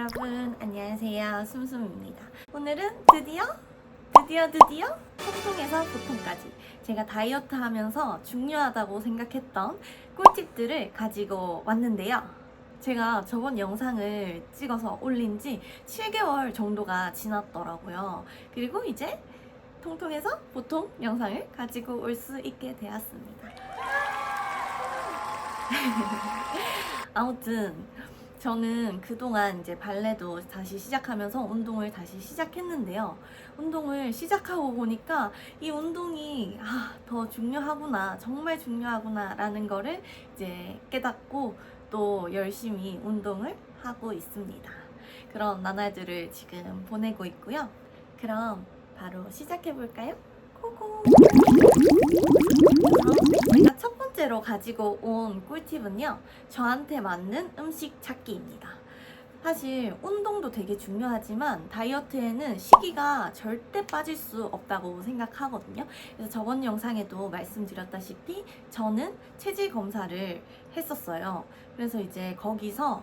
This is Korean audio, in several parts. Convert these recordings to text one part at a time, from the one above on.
여러분 안녕하세요, 숨숨입니다. 오늘은 드디어 통통에서 보통까지 제가 다이어트 하면서 중요하다고 생각했던 꿀팁들을 가지고 왔는데요. 제가 저번 영상을 찍어서 올린 지 7개월 정도가 지났더라고요. 그리고 이제 통통에서 보통 영상을 가지고 올 수 있게 되었습니다. 아무튼 저는 그동안 이제 발레도 다시 시작하면서 운동을 다시 시작했는데요. 운동을 시작하고 보니까 이 운동이 더 중요하구나, 정말 중요하구나 라는 거를 이제 깨닫고 또 열심히 운동을 하고 있습니다. 그런 나날들을 지금 보내고 있고요. 그럼 바로 시작해볼까요? 고고! 제가 첫 번째로 가지고 온 꿀팁은요, 저한테 맞는 음식 찾기입니다. 사실 운동도 되게 중요하지만 다이어트에는 시기가 절대 빠질 수 없다고 생각하거든요. 그래서 저번 영상에도 말씀드렸다시피 저는 체질 검사를 했었어요. 그래서 이제 거기서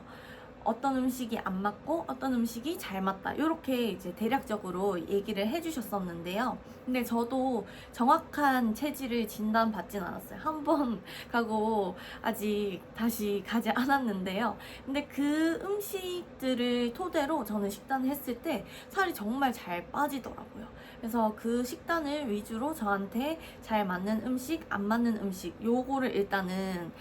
어떤 음식이 안 맞고 어떤 음식이 잘 맞다, 이렇게 이제 대략적으로 얘기를 해주셨었는데요. 근데 저도 정확한 체질을 진단받진 않았어요. 한 번 가고 아직 다시 가지 않았는데요. 근데 그 음식들을 토대로 저는 식단을 했을 때 살이 정말 잘 빠지더라고요. 그래서 그 식단을 위주로 저한테 잘 맞는 음식, 안 맞는 음식, 요거를 일단은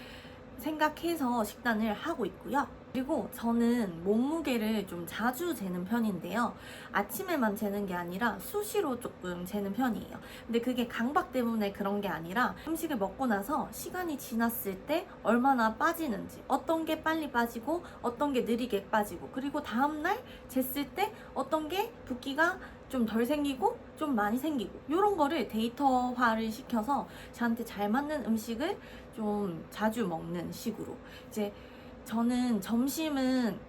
생각해서 식단을 하고 있고요. 그리고 저는 몸무게를 좀 자주 재는 편인데요. 아침에만 재는 게 아니라 수시로 조금 재는 편이에요. 근데 그게 강박 때문에 그런 게 아니라 음식을 먹고 나서 시간이 지났을 때 얼마나 빠지는지, 어떤 게 빨리 빠지고 어떤 게 느리게 빠지고, 그리고 다음날 쟀을 때 어떤 게 붓기가 좀 덜 생기고 좀 많이 생기고, 이런 거를 데이터화를 시켜서 저한테 잘 맞는 음식을 좀 자주 먹는 식으로. 이제 저는 점심은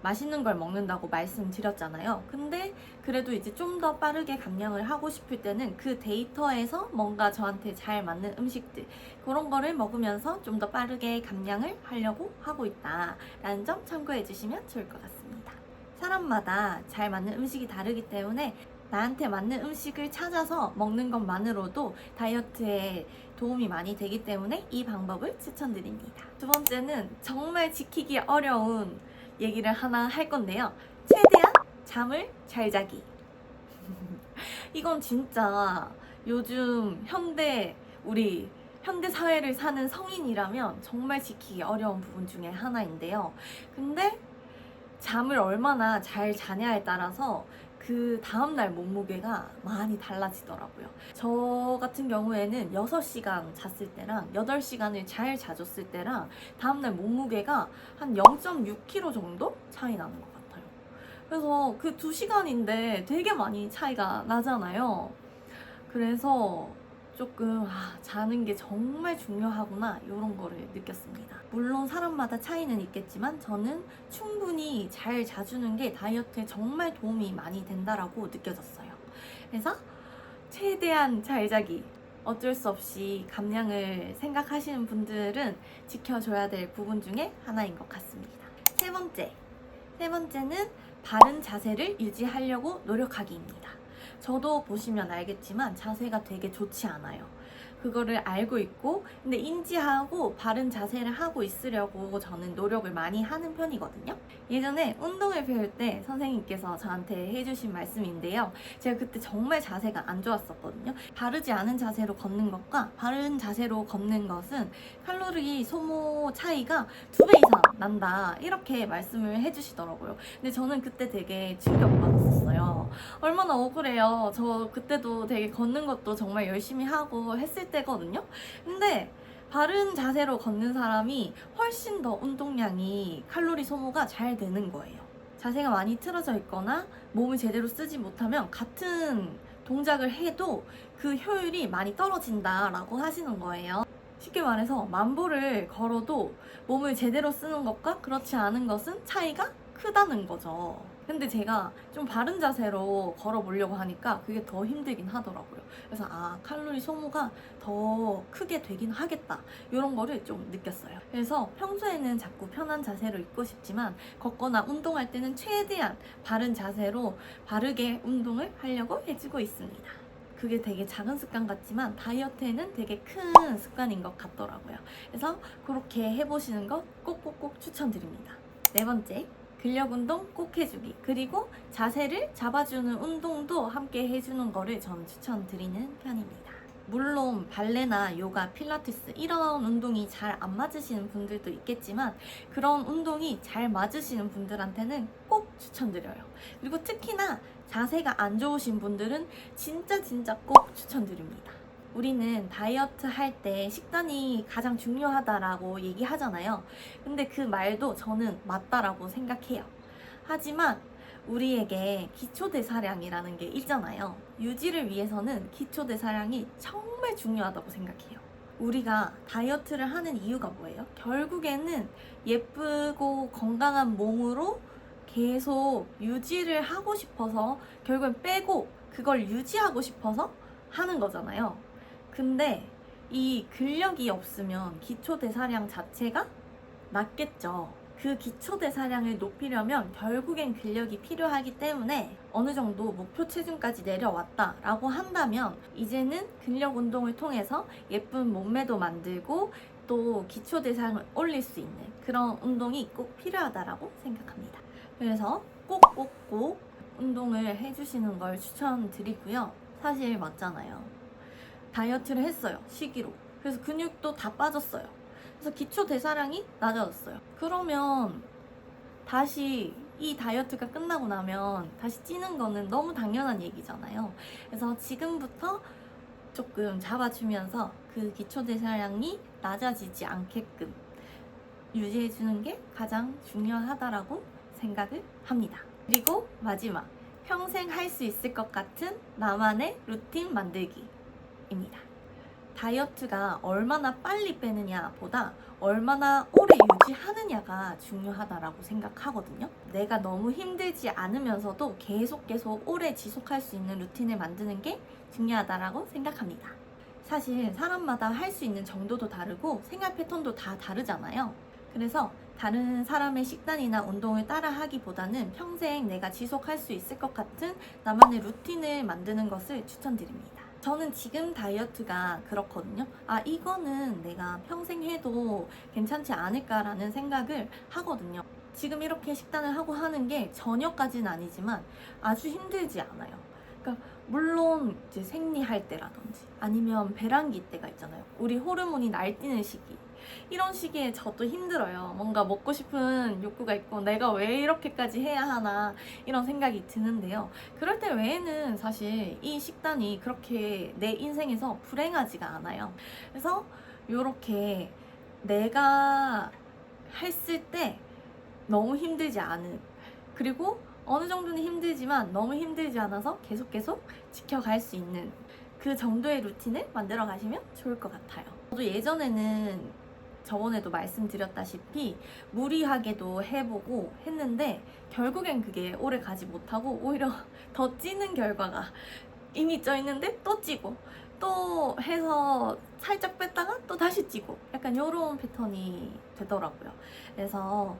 맛있는 걸 먹는다고 말씀드렸잖아요. 근데 그래도 이제 좀 더 빠르게 감량을 하고 싶을 때는 그 데이터에서 뭔가 저한테 잘 맞는 음식들, 그런 거를 먹으면서 좀 더 빠르게 감량을 하려고 하고 있다라는 점 참고해 주시면 좋을 것 같습니다. 사람마다 잘 맞는 음식이 다르기 때문에 나한테 맞는 음식을 찾아서 먹는 것만으로도 다이어트에 도움이 많이 되기 때문에 이 방법을 추천드립니다. 두 번째는 정말 지키기 어려운 얘기를 하나 할 건데요. 최대한 잠을 잘 자기. 이건 진짜 요즘 우리 현대 사회를 사는 성인이라면 정말 지키기 어려운 부분 중에 하나인데요. 근데 잠을 얼마나 잘 자냐에 따라서 그 다음날 몸무게가 많이 달라지더라고요. 저 같은 경우에는 6시간 잤을 때랑 8시간을 잘 자줬을 때랑 다음날 몸무게가 한 0.6kg 정도 차이 나는 것 같아요. 그래서 그 2시간인데 되게 많이 차이가 나잖아요. 그래서 조금 자는 게 정말 중요하구나, 이런 거를 느꼈습니다. 물론 사람마다 차이는 있겠지만 저는 충분히 잘 자주는 게 다이어트에 정말 도움이 많이 된다라고 느껴졌어요. 그래서 최대한 잘 자기, 어쩔 수 없이 감량을 생각하시는 분들은 지켜줘야 될 부분 중에 하나인 것 같습니다. 세 번째는 바른 자세를 유지하려고 노력하기입니다. 저도 보시면 알겠지만 자세가 되게 좋지 않아요. 그거를 알고 있고, 근데 인지하고 바른 자세를 하고 있으려고 저는 노력을 많이 하는 편이거든요. 예전에 운동을 배울 때 선생님께서 저한테 해주신 말씀인데요. 제가 그때 정말 자세가 안 좋았었거든요. 바르지 않은 자세로 걷는 것과 바른 자세로 걷는 것은 칼로리 소모 차이가 2배 이상 난다, 이렇게 말씀을 해주시더라고요. 근데 저는 그때 되게 충격받았었어요. 얼마나 억울해요. 저 그때도 되게 걷는 것도 정말 열심히 하고 했을 때거든요. 근데 바른 자세로 걷는 사람이 훨씬 더 운동량이, 칼로리 소모가 잘 되는 거예요. 자세가 많이 틀어져 있거나 몸을 제대로 쓰지 못하면 같은 동작을 해도 그 효율이 많이 떨어진다라고 하시는 거예요. 쉽게 말해서 만보를 걸어도 몸을 제대로 쓰는 것과 그렇지 않은 것은 차이가 크다는 거죠. 근데 제가 좀 바른 자세로 걸어보려고 하니까 그게 더 힘들긴 하더라고요. 그래서 칼로리 소모가 더 크게 되긴 하겠다, 이런 거를 좀 느꼈어요. 그래서 평소에는 자꾸 편한 자세로 있고 싶지만 걷거나 운동할 때는 최대한 바른 자세로 바르게 운동을 하려고 해주고 있습니다. 그게 되게 작은 습관 같지만 다이어트에는 되게 큰 습관인 것 같더라고요. 그래서 그렇게 해보시는 거 꼭꼭꼭 추천드립니다. 네 번째, 근력 운동 꼭 해주기. 그리고 자세를 잡아주는 운동도 함께 해주는 거를 저는 추천드리는 편입니다. 물론 발레나 요가, 필라테스 이런 운동이 잘 안 맞으시는 분들도 있겠지만 그런 운동이 잘 맞으시는 분들한테는 꼭 추천드려요. 그리고 특히나 자세가 안 좋으신 분들은 진짜 꼭 추천드립니다. 우리는 다이어트 할 때 식단이 가장 중요하다라고 얘기하잖아요. 근데 그 말도 저는 맞다라고 생각해요. 하지만 우리에게 기초대사량이라는 게 있잖아요. 유지를 위해서는 기초대사량이 정말 중요하다고 생각해요. 우리가 다이어트를 하는 이유가 뭐예요? 결국에는 예쁘고 건강한 몸으로 계속 유지를 하고 싶어서, 결국엔 빼고 그걸 유지하고 싶어서 하는 거잖아요. 근데 이 근력이 없으면 기초대사량 자체가 낮겠죠. 그 기초대사량을 높이려면 결국엔 근력이 필요하기 때문에 어느 정도 목표 체중까지 내려왔다라고 한다면 이제는 근력 운동을 통해서 예쁜 몸매도 만들고 또 기초대사량을 올릴 수 있는 그런 운동이 꼭 필요하다라고 생각합니다. 그래서 꼭꼭꼭 운동을 해주시는 걸 추천드리고요. 사실 맞잖아요. 다이어트를 했어요. 시기로. 그래서 근육도 다 빠졌어요. 그래서 기초 대사량이 낮아졌어요. 그러면 다시 이 다이어트가 끝나고 나면 다시 찌는 거는 너무 당연한 얘기잖아요. 그래서 지금부터 조금 잡아주면서 그 기초 대사량이 낮아지지 않게끔 유지해주는 게 가장 중요하다라고 생각을 합니다. 그리고 마지막, 평생 할 수 있을 것 같은 나만의 루틴 만들기입니다. 다이어트가 얼마나 빨리 빼느냐 보다 얼마나 오래 유지하느냐가 중요하다라고 생각하거든요. 내가 너무 힘들지 않으면서도 계속 오래 지속할 수 있는 루틴을 만드는 게 중요하다라고 생각합니다. 사실 사람마다 할 수 있는 정도도 다르고 생활 패턴도 다 다르잖아요. 그래서 다른 사람의 식단이나 운동을 따라 하기보다는 평생 내가 지속할 수 있을 것 같은 나만의 루틴을 만드는 것을 추천드립니다. 저는 지금 다이어트가 그렇거든요. 이거는 내가 평생 해도 괜찮지 않을까라는 생각을 하거든요. 지금 이렇게 식단을 하고 하는 게 저녁까지는 아니지만 아주 힘들지 않아요. 그러니까 물론 이제 생리할 때라든지 아니면 배란기 때가 있잖아요. 우리 호르몬이 날뛰는 시기. 이런 시기에 저도 힘들어요. 뭔가 먹고 싶은 욕구가 있고 내가 왜 이렇게까지 해야 하나 이런 생각이 드는데요. 그럴 때 외에는 사실 이 식단이 그렇게 내 인생에서 불행하지가 않아요. 그래서 이렇게 내가 했을 때 너무 힘들지 않은, 그리고 어느 정도는 힘들지만 너무 힘들지 않아서 계속 지켜갈 수 있는 그 정도의 루틴을 만들어 가시면 좋을 것 같아요. 저도 예전에는 저번에도 말씀드렸다시피 무리하게도 해보고 했는데 결국엔 그게 오래 가지 못하고 오히려 더 찌는 결과가, 이미 쪄 있는데 또 찌고 또 해서 살짝 뺐다가 또 다시 찌고 약간 이런 패턴이 되더라고요. 그래서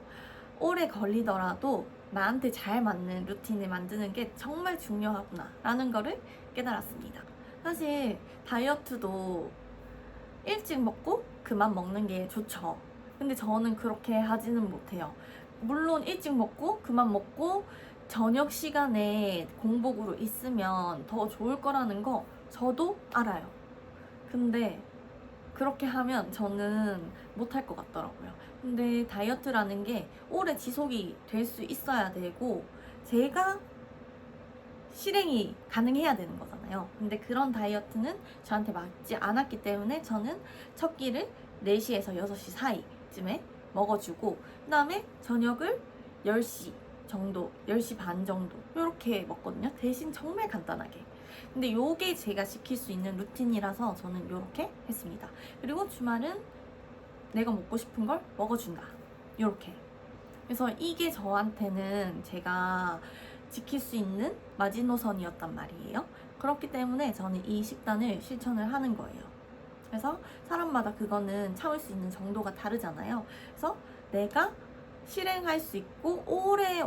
오래 걸리더라도 나한테 잘 맞는 루틴을 만드는 게 정말 중요하구나 라는 거를 깨달았습니다. 사실 다이어트도 일찍 먹고 그만 먹는 게 좋죠. 근데 저는 그렇게 하지는 못해요. 물론 일찍 먹고 그만 먹고 저녁 시간에 공복으로 있으면 더 좋을 거라는 거 저도 알아요. 근데 그렇게 하면 저는 못할 것 같더라고요. 근데 다이어트라는 게 오래 지속이 될 수 있어야 되고 제가 실행이 가능해야 되는 거잖아요. 근데 그런 다이어트는 저한테 맞지 않았기 때문에 저는 첫 끼를 4시에서 6시 사이쯤에 먹어주고 그 다음에 저녁을 10시 정도, 10시 반 정도 이렇게 먹거든요. 대신 정말 간단하게. 근데 요게 제가 지킬 수 있는 루틴이라서 저는 요렇게 했습니다. 그리고 주말은 내가 먹고 싶은 걸 먹어준다. 요렇게. 그래서 이게 저한테는 제가 지킬 수 있는 마지노선이었단 말이에요. 그렇기 때문에 저는 이 식단을 실천을 하는 거예요. 그래서 사람마다 그거는 참을 수 있는 정도가 다르잖아요. 그래서 내가 실행할 수 있고 오래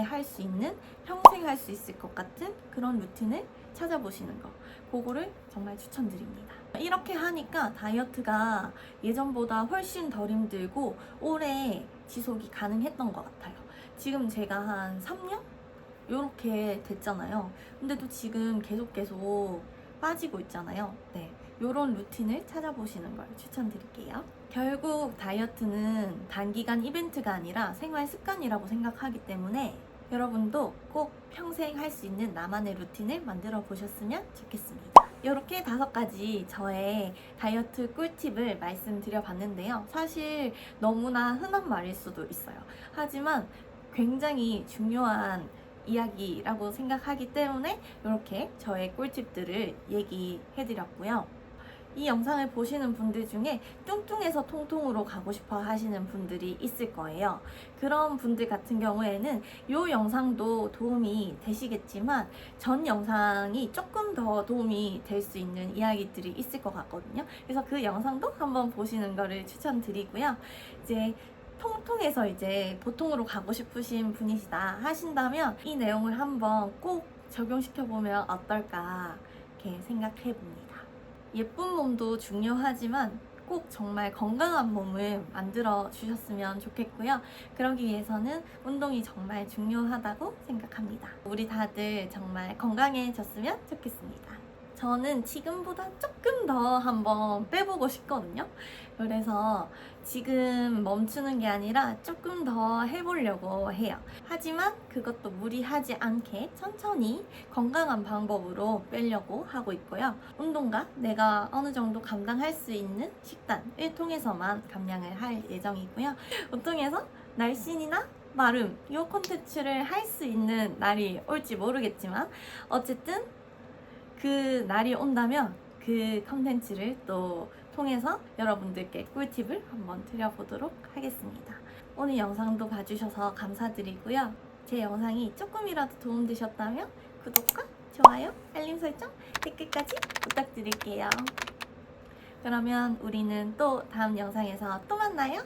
할 수 있는, 평생 할 수 있을 것 같은 그런 루틴을 찾아보시는 거, 그거를 정말 추천드립니다. 이렇게 하니까 다이어트가 예전보다 훨씬 덜 힘들고 오래 지속이 가능했던 것 같아요. 지금 제가 한 3년? 요렇게 됐잖아요. 근데도 지금 계속 빠지고 있잖아요. 네, 요런 루틴을 찾아보시는 걸 추천드릴게요. 결국 다이어트는 단기간 이벤트가 아니라 생활 습관이라고 생각하기 때문에 여러분도 꼭 평생 할 수 있는 나만의 루틴을 만들어 보셨으면 좋겠습니다. 이렇게 5가지 저의 다이어트 꿀팁을 말씀드려 봤는데요. 사실 너무나 흔한 말일 수도 있어요. 하지만 굉장히 중요한 이야기라고 생각하기 때문에 이렇게 저의 꿀팁들을 얘기해 드렸고요. 이 영상을 보시는 분들 중에 뚱뚱해서 통통으로 가고 싶어 하시는 분들이 있을 거예요. 그런 분들 같은 경우에는 이 영상도 도움이 되시겠지만 전 영상이 조금 더 도움이 될 수 있는 이야기들이 있을 것 같거든요. 그래서 그 영상도 한번 보시는 거를 추천드리고요. 이제 통통해서 이제 보통으로 가고 싶으신 분이시다 하신다면 이 내용을 한번 꼭 적용시켜 보면 어떨까 이렇게 생각해 봅니다. 예쁜 몸도 중요하지만 꼭 정말 건강한 몸을 만들어 주셨으면 좋겠고요. 그러기 위해서는 운동이 정말 중요하다고 생각합니다. 우리 다들 정말 건강해졌으면 좋겠습니다. 저는 지금보다 조금 더 한번 빼보고 싶거든요. 그래서 지금 멈추는 게 아니라 조금 더 해보려고 해요. 하지만 그것도 무리하지 않게 천천히 건강한 방법으로 빼려고 하고 있고요. 운동과 내가 어느 정도 감당할 수 있는 식단을 통해서만 감량을 할 예정이고요. 보통해서 날씬이나 마름 이 콘텐츠를 할 수 있는 날이 올지 모르겠지만 어쨌든 그 날이 온다면 그 컨텐츠를 또 통해서 여러분들께 꿀팁을 한번 드려보도록 하겠습니다. 오늘 영상도 봐주셔서 감사드리고요. 제 영상이 조금이라도 도움되셨다면 구독과 좋아요, 알림 설정, 댓글까지 부탁드릴게요. 그러면 우리는 또 다음 영상에서 또 만나요.